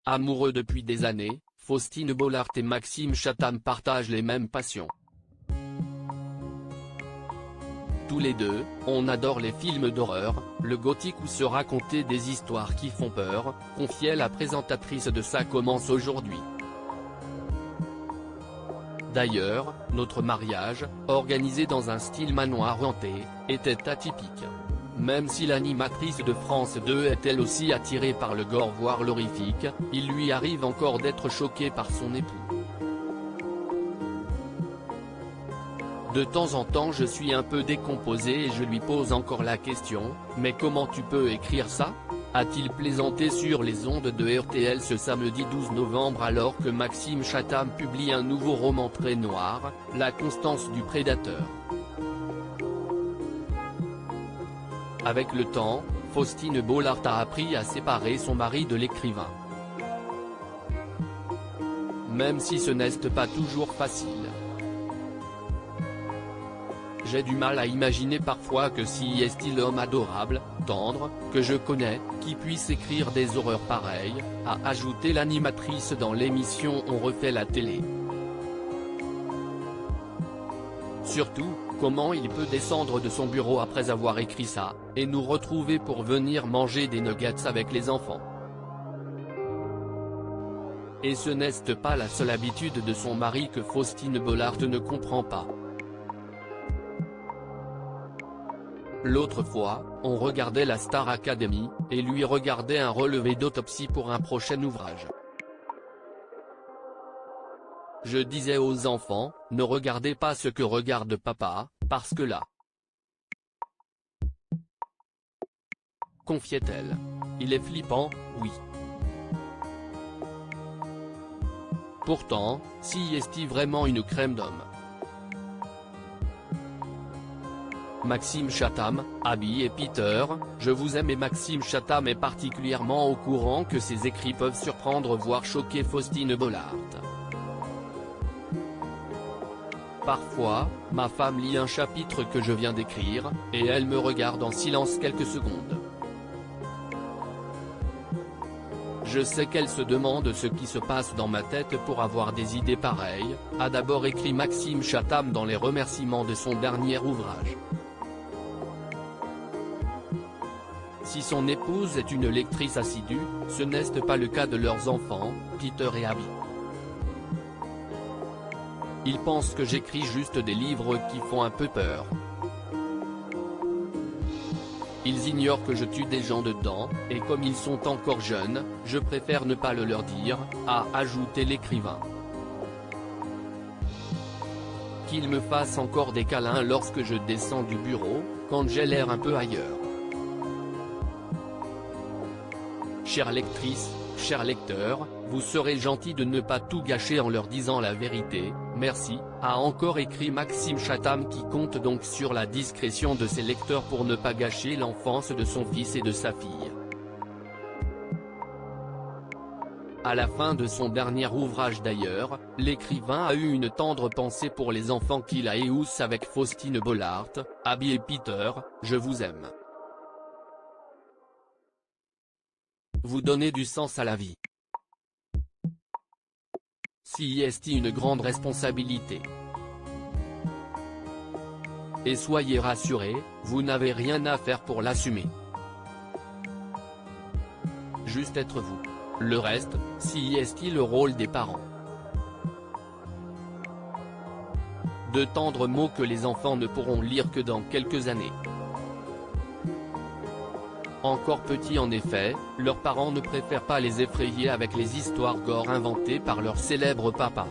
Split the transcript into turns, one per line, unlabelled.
Amoureux depuis des années, Faustine Bollaert et Maxime Chatham partagent les mêmes passions. Tous les deux, on adore les films d'horreur, le gothique ou se raconter des histoires qui font peur, confiait la présentatrice de Ça commence aujourd'hui. D'ailleurs, notre mariage, organisé dans un style manoir hanté, était atypique. Même si l'animatrice de France 2 est elle aussi attirée par le gore voire l'horrifique, il lui arrive encore d'être choquée par son époux. De temps en temps je suis un peu décomposé et je lui pose encore la question, mais comment tu peux écrire ça ? A-t-il plaisanté sur les ondes de RTL ce samedi 12 novembre alors que Maxime Chatham publie un nouveau roman très noir, La Constance du prédateur. Avec le temps, Faustine Bollaert a appris à séparer son mari de l'écrivain. Même si ce n'est pas toujours facile. J'ai du mal à imaginer parfois que si est-il l'homme adorable, tendre, que je connais, qui puisse écrire des horreurs pareilles, a ajouté l'animatrice dans l'émission On refait la télé. Surtout, comment il peut descendre de son bureau après avoir écrit ça, et nous retrouver pour venir manger des nuggets avec les enfants. Et ce n'est pas la seule habitude de son mari que Faustine Bollaert ne comprend pas. L'autre fois, on regardait la Star Academy, et lui regardait un relevé d'autopsie pour un prochain ouvrage. Je disais aux enfants, ne regardez pas ce que regarde papa, parce que là. Confiait-elle. Il est flippant, oui. Pourtant, si est-il vraiment une crème d'homme. Maxime Chatham, Abby et Peter, je vous aime et Maxime Chatham est particulièrement au courant que ses écrits peuvent surprendre voire choquer Faustine Bollaert. Parfois, ma femme lit un chapitre que je viens d'écrire, et elle me regarde en silence quelques secondes. Je sais qu'elle se demande ce qui se passe dans ma tête pour avoir des idées pareilles, a d'abord écrit Maxime Chatham dans les remerciements de son dernier ouvrage. Si son épouse est une lectrice assidue, ce n'est pas le cas de leurs enfants, Peter et Abby. Ils pensent que j'écris juste des livres qui font un peu peur. Ils ignorent que je tue des gens dedans, et comme ils sont encore jeunes, je préfère ne pas le leur dire, a ajouté l'écrivain. Qu'ils me fassent encore des câlins lorsque je descends du bureau, quand j'ai l'air un peu ailleurs. Chère lectrice, cher lecteur, vous serez gentil de ne pas tout gâcher en leur disant la vérité, merci, a encore écrit Maxime Chatham qui compte donc sur la discrétion de ses lecteurs pour ne pas gâcher l'enfance de son fils et de sa fille. À la fin de son dernier ouvrage d'ailleurs, l'écrivain a eu une tendre pensée pour les enfants qu'il a eues avec Faustine Bollaert, Abby et Peter, je vous aime. Vous donnez du sens à la vie. Si est une grande responsabilité. Et soyez rassurés, vous n'avez rien à faire pour l'assumer. Juste être vous. Le reste, si est le rôle des parents. De tendres mots que les enfants ne pourront lire que dans quelques années. Encore petits en effet, leurs parents ne préfèrent pas les effrayer avec les histoires gore inventées par leur célèbre papa.